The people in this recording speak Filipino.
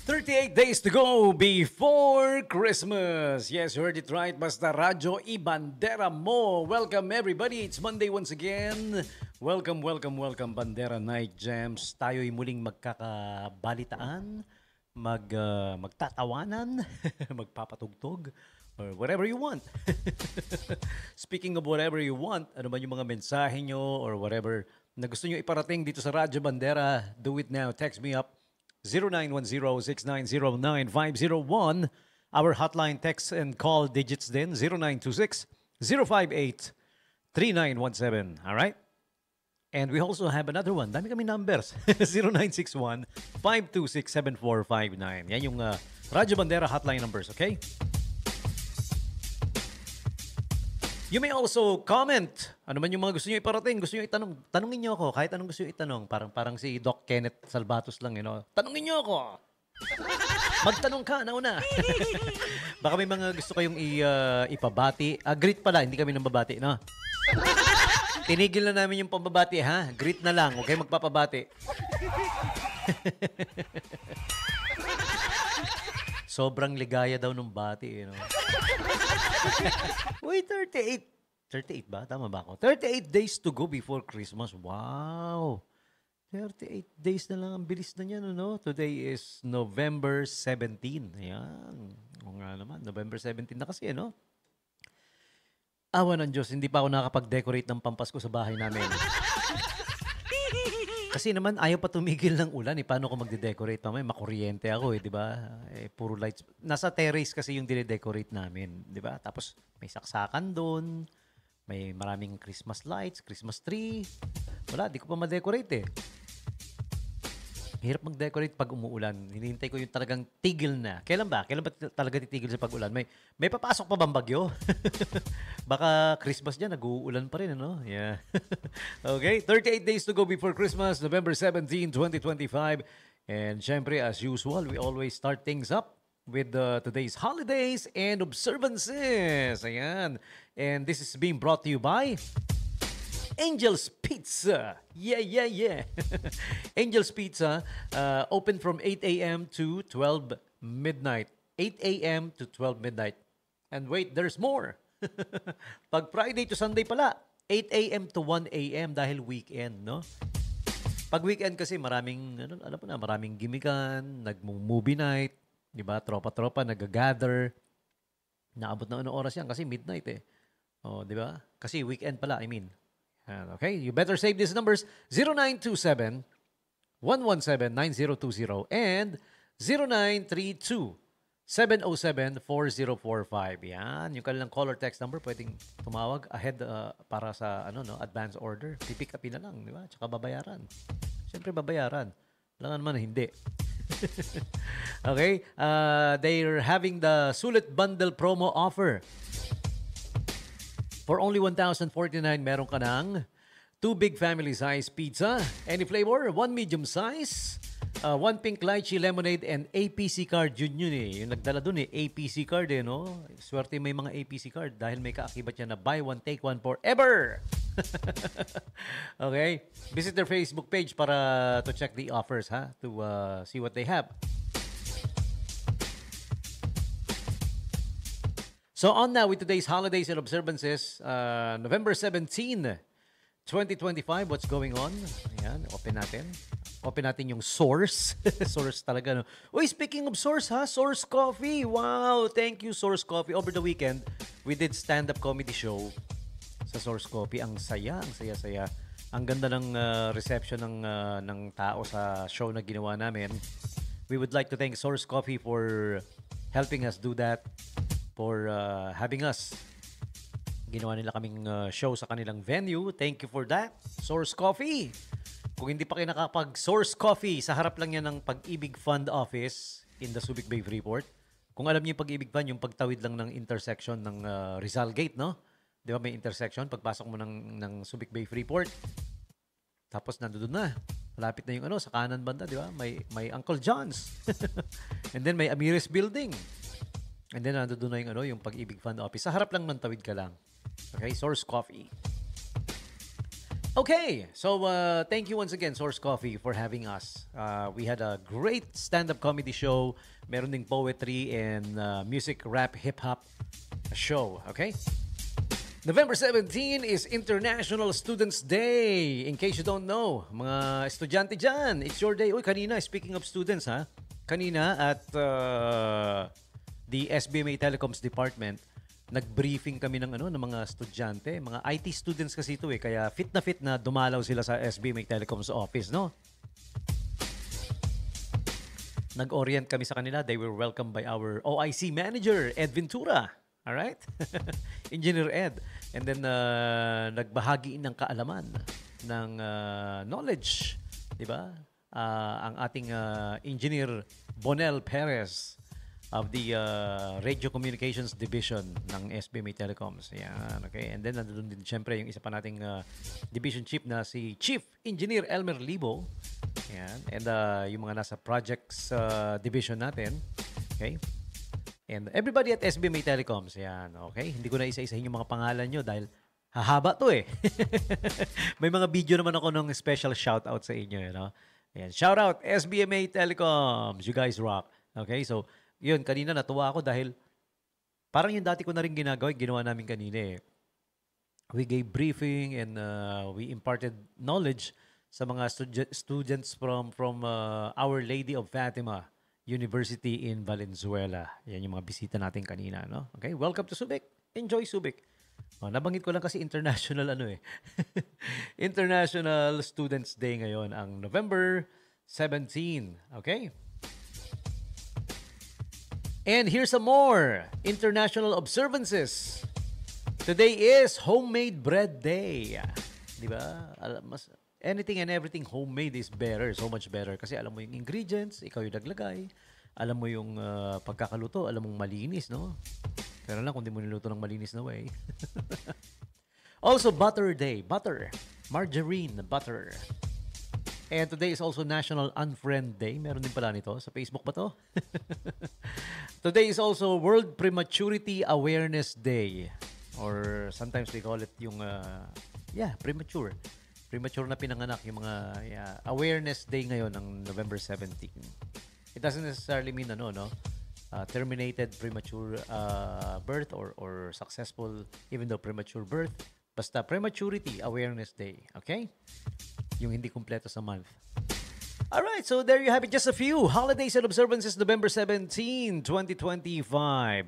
38 days to go before Christmas. Yes, you heard it right. Basta radyo, ibandera mo. Welcome everybody. It's Monday once again. Welcome, Bandera Night Jams. Tayo'y muling magkakabalitaan, magtatawanan, magpapatugtog, or whatever you want. Speaking of whatever you want, ano man yung mga mensahe nyo or whatever na gusto nyo iparating dito sa Radyo Bandera, do it now. Text me up 0910-6909-501. Our hotline text and call digits din 0926-058-3917. All right? And we also have another one. Dami kami numbers. 0961-526-7459. Yan yung Radyo Bandera hotline numbers, okay? You may also comment. Ano man yung mga gusto nyo iparating, gusto nyo itanong. Tanungin nyo ako, kahit anong gusto nyo itanong. Parang si Doc Kenneth Salvatos lang, you know. Tanungin nyo ako. Magtanong ka, nauna. Baka may mga gusto kayong ipabati. Greet pala, hindi kami nang babati, no? Tinigil na namin yung pambabati, ha? Greet na lang, huwag kayo magpapabati. Sobrang ligaya daw nung bati, you know. Uy, 38. 38 ba? Tama ba ako? 38 days to go before Christmas. Wow! 38 days na lang. Ang bilis na niyan, ano? Today is November 17. Ayan. O nga naman, November 17 na kasi, ano? Awa ng Diyos, hindi pa ako nakakapag-decorate ng pampasko sa bahay namin. Kasi naman, ayaw pa tumigil ng ulan. Paano ko magde-decorate? Mamaya, makuryente ako, di ba? Puro lights. Nasa terrace kasi yung dine-decorate namin, di ba? Tapos, may saksakan doon. May maraming Christmas lights, Christmas tree. Wala, di ko pa ma-decorate eh. Hirap mag-decorate pag umuulan. Hinihintay ko yung talagang tigil na. Kailan ba? Kailan ba talaga titigil sa pag-ulan? May papasok pa bang bagyo? Baka Christmas dyan, nag-uulan pa rin, ano? Yeah. Okay, 38 days to go before Christmas, November 17, 2025. And syempre, as usual, we always start things up with today's holidays and observances. Ayan. And this is being brought to you by Angel's Pizza. Yeah. Angel's Pizza, open from 8 a.m. to 12 midnight. 8 a.m. to 12 midnight. And wait, there's more. Pag Friday to Sunday pala, 8 a.m. to 1 a.m. dahil weekend, no? Pag weekend kasi maraming, alam mo na, maraming gimikan, nag-movie night, di ba? Tropa-tropa, nag-gather. Naabot na anong oras yan kasi midnight eh. Oh, di ba? Kasi weekend pala, I mean. Okay, you better save these numbers 0927-117-9020 and 0932-707-4045. Yan, yung kanilang caller text number, pwedeng tumawag ahead para sa advance order. Pipick upin na lang, di ba? Tsaka babayaran. Siyempre babayaran. Wala naman na hindi. Okay, they're having the Sulit Bundle promo offer. For only 1,049, meron ka ng 2 big family size pizza, any flavor, 1 medium size, 1 pink lychee lemonade, and APC card. Yun eh. Yung nagdala dun eh, APC card eh, no? Swerte may mga APC card dahil may kaakibat yan na buy one, take one forever. Okay? Visit their Facebook page para to check the offers, ha? To see what they have. So on now with today's holidays and observances, November 17, 2025, what's going on? Ayan, open natin. Open natin yung source. Source talaga, no? Uy, speaking of source, ha? Source Coffee. Wow, thank you, Source Coffee. Over the weekend, we did stand-up comedy show sa Source Coffee. Ang saya. Ang ganda ng reception ng tao sa show na ginawa namin. We would like to thank Source Coffee for helping us do that. For having us. Ginawa nila kaming show sa kanilang venue. Thank you for that, Source Coffee. Kung hindi pa kayo nakapag-Source Coffee, sa harap lang yan ng Pag-ibig Fund Office in the Subic Bay Freeport. Kung alam niyo yung Pag-ibig Fund, yung pagtawid lang ng intersection ng Rizal Gate, no? Di ba may intersection? Pagpasok mo ng Subic Bay Freeport. Tapos nandoon na. Malapit na yung sa kanan banda, di ba? May Uncle John's. And then may Amires Building. And then, nandun na yung Pag-ibig Fund Office. Sa harap lang ng tawid ka lang. Okay? Source Coffee. Okay, so thank you once again, Source Coffee, for having us. We had a great stand-up comedy show. Meron ding poetry and music, rap, hip-hop show. Okay? November 17 is International Students Day. In case you don't know, mga estudyante dyan, it's your day. Uy, kanina, speaking of students, ha? Kanina at the SBMA Telecoms Department, nag-briefing kami ng ng mga estudyante, mga IT students kasi ito kaya fit na dumalaw sila sa SBMA Telecoms office, no? Nag-orient kami sa kanila. They were welcomed by our OIC manager, Ed Ventura. All right? Engineer Ed. And then nagbahagi ng kaalaman ng knowledge, 'di ba? Ang ating engineer Bonel Perez of the Radio Communications Division ng SBMA Telecoms. Yan, okay. And then nandun din siyempre yung isa pa nating division chief na si Chief Engineer Elmer Libo. Yan. And yung mga nasa projects division natin. Okay. And everybody at SBMA Telecoms. Yan, okay. Hindi ko na isa-isahin yung mga pangalan nyo dahil hahaba to eh. May mga video naman ako ng special shoutout sa inyo. Ayan. Shoutout SBMA Telecoms. You guys rock. Okay, so yun, kanina natuwa ako dahil parang yung dati ko na rin ginawa namin kanina eh. We gave briefing and we imparted knowledge sa mga students from Our Lady of Fatima University in Valenzuela. Yan yung mga bisita natin kanina, no? Okay, welcome to Subic. Enjoy Subic. Nabanggit ko lang kasi international International Students Day ngayon, ang November 17. Okay? And here's some more international observances. Today is Homemade Bread Day. Di ba? Anything and everything homemade is better. So much better. Kasi alam mo yung ingredients, ikaw yung naglagay. Alam mo yung pagkakaluto, alam mong malinis, no? Pero lang kung di mo niluto ng malinis na way. Also, Butter Day. Butter. Margarine butter. And today is also National Unfriend Day. Meron din pala nito. Sa Facebook ba to? Today is also World Prematurity Awareness Day. Or sometimes we call it yung, premature. Premature na pinanganak. Yung mga awareness day ngayon ng November 17. It doesn't necessarily mean terminated premature birth or successful even though premature birth. Basta Prematurity Awareness Day. Okay? Yung hindi kumpleto sa month. Alright, so there you have it. Just a few holidays and observances November 17, 2025.